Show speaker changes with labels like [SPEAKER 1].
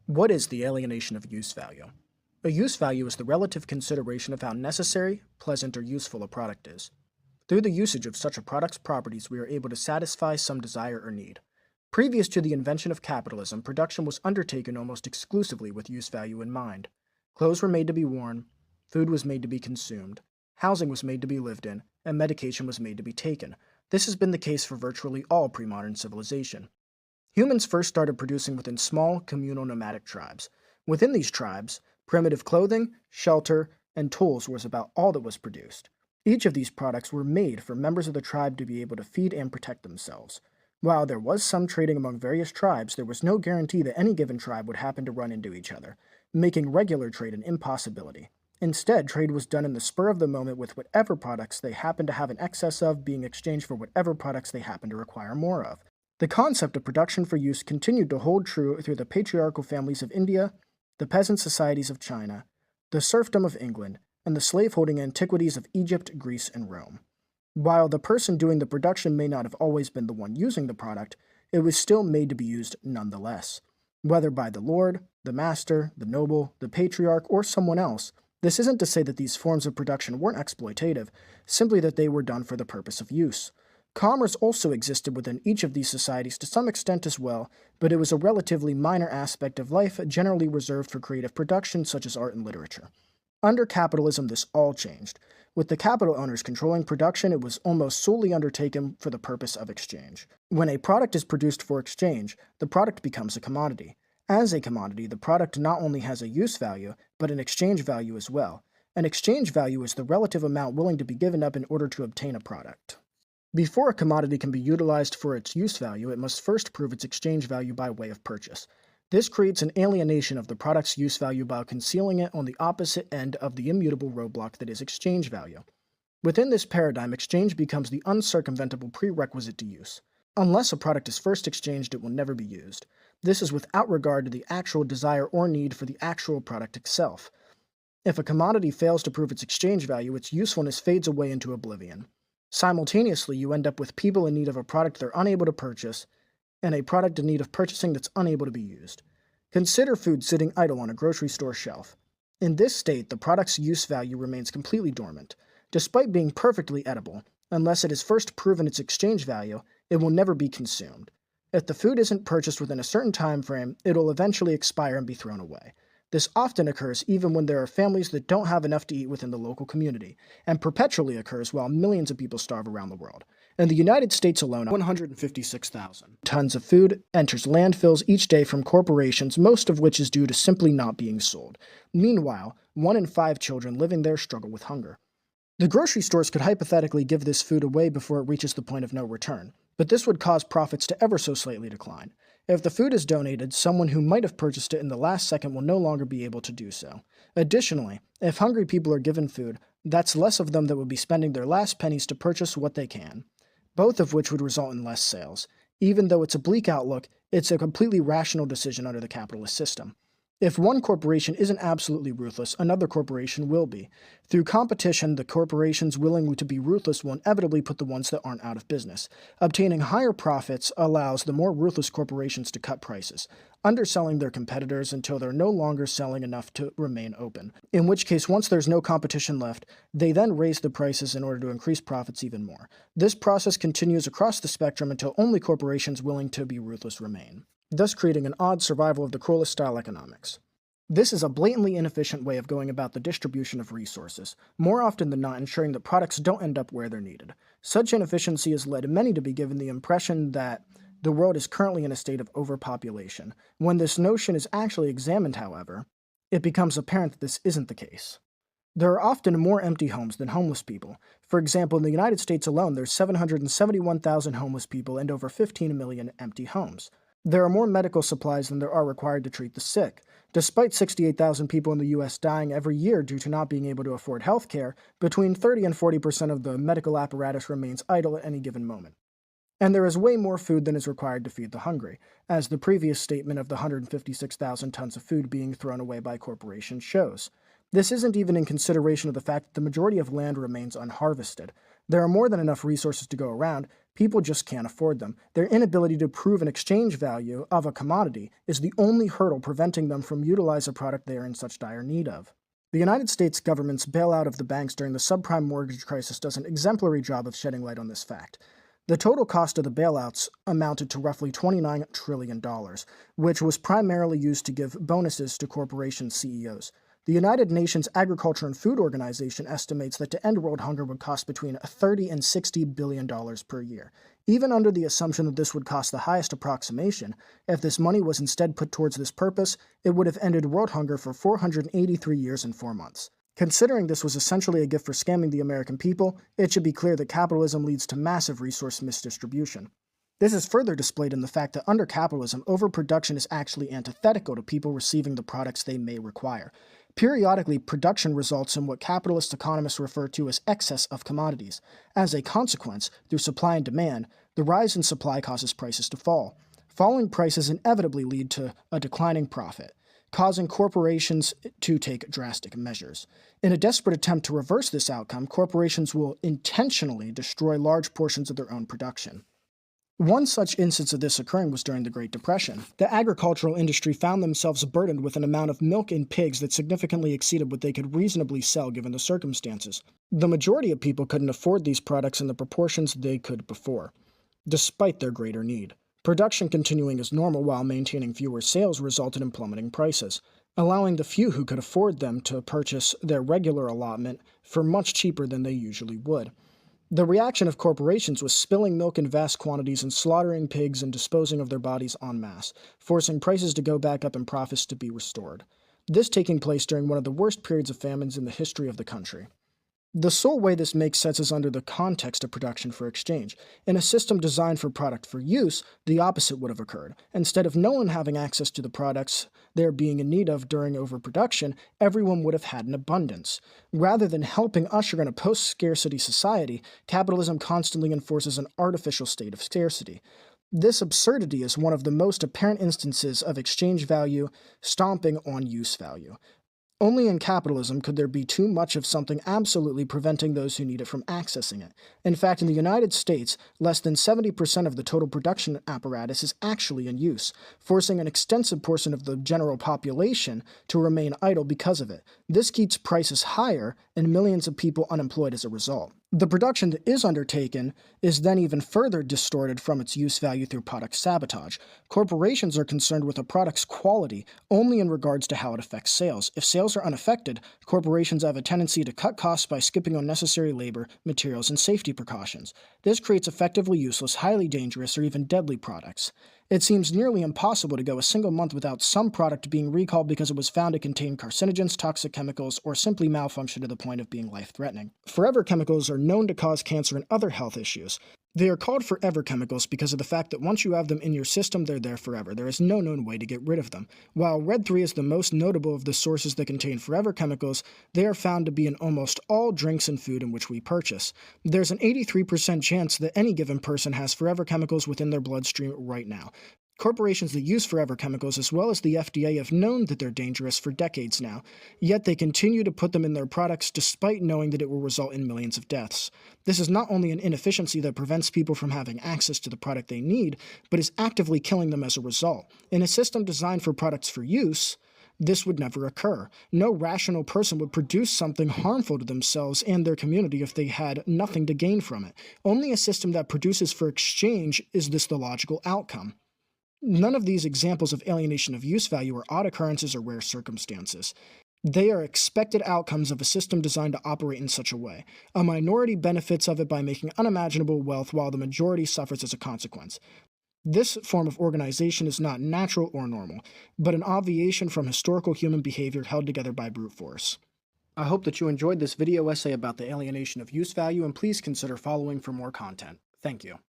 [SPEAKER 1] What is the alienation of use value? A use value is the relative consideration of how necessary, pleasant, or useful a product is. Through the usage of such a product's properties, we are able to satisfy some desire or need. Previous to the invention of capitalism, production was undertaken almost exclusively with use value in mind. Clothes were made to be worn, food was made to be consumed, housing was made to be lived in, and medication was made to be taken. This has been the case for virtually all pre-modern civilization. Humans first started producing within small, communal nomadic tribes. Within these tribes, primitive clothing, shelter, and tools was about all that was produced. Each of these products were made for members of the tribe to be able to feed and protect themselves. While there was some trading among various tribes, there was no guarantee that any given tribe would happen to run into each other, making regular trade an impossibility. Instead, trade was done in the spur of the moment with whatever products they happened to have an excess of being exchanged for whatever products they happened to require more of. The concept of production for use continued to hold true through the patriarchal families of India, the peasant societies of China, the serfdom of England, and the slaveholding antiquities of Egypt, Greece, and Rome. While the person doing the production may not have always been the one using the product, it was still made to be used nonetheless. Whether by the lord, the master, the noble, the patriarch, or someone else, this isn't to say that these forms of production weren't exploitative, simply that they were done for the purpose of use. Commerce also existed within each of these societies to some extent as well, but it was a relatively minor aspect of life generally reserved for creative production such as art and literature. Under capitalism, this all changed. With the capital owners controlling production, it was almost solely undertaken for the purpose of exchange. When a product is produced for exchange, the product becomes a commodity. As a commodity, the product not only has a use value, but an exchange value as well. An exchange value is the relative amount willing to be given up in order to obtain a product. Before a commodity can be utilized for its use value, it must first prove its exchange value by way of purchase. This creates an alienation of the product's use value by concealing it on the opposite end of the immutable roadblock that is exchange value. Within this paradigm, exchange becomes the uncircumventable prerequisite to use. Unless a product is first exchanged, it will never be used. This is without regard to the actual desire or need for the actual product itself. If a commodity fails to prove its exchange value, its usefulness fades away into oblivion. Simultaneously, you end up with people in need of a product they're unable to purchase, and a product in need of purchasing that's unable to be used. Consider food sitting idle on a grocery store shelf. In this state, the product's use value remains completely dormant. Despite being perfectly edible, unless it has first proven its exchange value, it will never be consumed. If the food isn't purchased within a certain time frame, it'll eventually expire and be thrown away. This often occurs even when there are families that don't have enough to eat within the local community, and perpetually occurs while millions of people starve around the world. In the United States alone, 156,000 tons of food enters landfills each day from corporations, most of which is due to simply not being sold. Meanwhile, 1 in 5 children living there struggle with hunger. The grocery stores could hypothetically give this food away before it reaches the point of no return, but this would cause profits to ever so slightly decline. If the food is donated, someone who might have purchased it in the last second will no longer be able to do so. Additionally, if hungry people are given food, that's less of them that will be spending their last pennies to purchase what they can, both of which would result in less sales. Even though it's a bleak outlook, it's a completely rational decision under the capitalist system. If one corporation isn't absolutely ruthless, another corporation will be. Through competition, the corporations willing to be ruthless will inevitably put the ones that aren't out of business. Obtaining higher profits allows the more ruthless corporations to cut prices, underselling their competitors until they're no longer selling enough to remain open. In which case, once there's no competition left, they then raise the prices in order to increase profits even more. This process continues across the spectrum until only corporations willing to be ruthless remain, thus creating an odd survival of the cruelest-style economics. This is a blatantly inefficient way of going about the distribution of resources, more often than not ensuring that products don't end up where they're needed. Such inefficiency has led many to be given the impression that the world is currently in a state of overpopulation. When this notion is actually examined, however, it becomes apparent that this isn't the case. There are often more empty homes than homeless people. For example, in the United States alone, there's 771,000 homeless people and over 15 million empty homes. There are more medical supplies than there are required to treat the sick. Despite 68,000 people in the U.S. dying every year due to not being able to afford health care, between 30 and 40% of the medical apparatus remains idle at any given moment. And there is way more food than is required to feed the hungry, as the previous statement of the 156,000 tons of food being thrown away by corporations shows. This isn't even in consideration of the fact that the majority of land remains unharvested. There are more than enough resources to go around, people just can't afford them. Their inability to prove an exchange value of a commodity is the only hurdle preventing them from utilizing a product they are in such dire need of. The United States government's bailout of the banks during the subprime mortgage crisis does an exemplary job of shedding light on this fact. The total cost of the bailouts amounted to roughly $29 trillion, which was primarily used to give bonuses to corporation CEOs. The United Nations Agriculture and Food Organization estimates that to end world hunger would cost between $30 and $60 billion per year. Even under the assumption that this would cost the highest approximation, if this money was instead put towards this purpose, it would have ended world hunger for 483 years and 4 months. Considering this was essentially a gift for scamming the American people, it should be clear that capitalism leads to massive resource misdistribution. This is further displayed in the fact that under capitalism, overproduction is actually antithetical to people receiving the products they may require. Periodically, production results in what capitalist economists refer to as excess of commodities. As a consequence, through supply and demand, the rise in supply causes prices to fall. Falling prices inevitably lead to a declining profit, causing corporations to take drastic measures. In a desperate attempt to reverse this outcome, corporations will intentionally destroy large portions of their own production. One such instance of this occurring was during the Great Depression. The agricultural industry found themselves burdened with an amount of milk and pigs that significantly exceeded what they could reasonably sell given the circumstances. The majority of people couldn't afford these products in the proportions they could before, despite their greater need. Production continuing as normal while maintaining fewer sales resulted in plummeting prices, allowing the few who could afford them to purchase their regular allotment for much cheaper than they usually would. The reaction of corporations was spilling milk in vast quantities and slaughtering pigs and disposing of their bodies en masse, forcing prices to go back up and profits to be restored. This taking place during one of the worst periods of famines in the history of the country. The sole way this makes sense is under the context of production for exchange. In a system designed for product for use, the opposite would have occurred. Instead of no one having access to the products they're being in need of during overproduction, everyone would have had an abundance. Rather than helping usher in a post-scarcity society, capitalism constantly enforces an artificial state of scarcity. This absurdity is one of the most apparent instances of exchange value stomping on use value. Only in capitalism could there be too much of something absolutely preventing those who need it from accessing it. In fact, in the United States, less than 70% of the total production apparatus is actually in use, forcing an extensive portion of the general population to remain idle because of it. This keeps prices higher and millions of people unemployed as a result. The production that is undertaken is then even further distorted from its use value through product sabotage. Corporations are concerned with a product's quality only in regards to how it affects sales. If sales are unaffected, corporations have a tendency to cut costs by skipping unnecessary labor, materials, and safety precautions. This creates effectively useless, highly dangerous, or even deadly products. It seems nearly impossible to go a single month without some product being recalled because it was found to contain carcinogens, toxic chemicals, or simply malfunction to the point of being life-threatening. Forever chemicals are known to cause cancer and other health issues. They are called forever chemicals because of the fact that once you have them in your system, they're there forever. There is no known way to get rid of them. While Red 3 is the most notable of the sources that contain forever chemicals, they are found to be in almost all drinks and food in which we purchase. There's an 83% chance that any given person has forever chemicals within their bloodstream right now. Corporations that use forever chemicals, as well as the FDA, have known that they're dangerous for decades now, yet they continue to put them in their products despite knowing that it will result in millions of deaths. This is not only an inefficiency that prevents people from having access to the product they need, but is actively killing them as a result. In a system designed for products for use, this would never occur. No rational person would produce something harmful to themselves and their community if they had nothing to gain from it. Only a system that produces for exchange is this the logical outcome. None of these examples of alienation of use value are odd occurrences or rare circumstances. They are expected outcomes of a system designed to operate in such a way. A minority benefits of it by making unimaginable wealth while the majority suffers as a consequence. This form of organization is not natural or normal, but an obviation from historical human behavior held together by brute force. I hope that you enjoyed this video essay about the alienation of use value, and please consider following for more content. Thank you.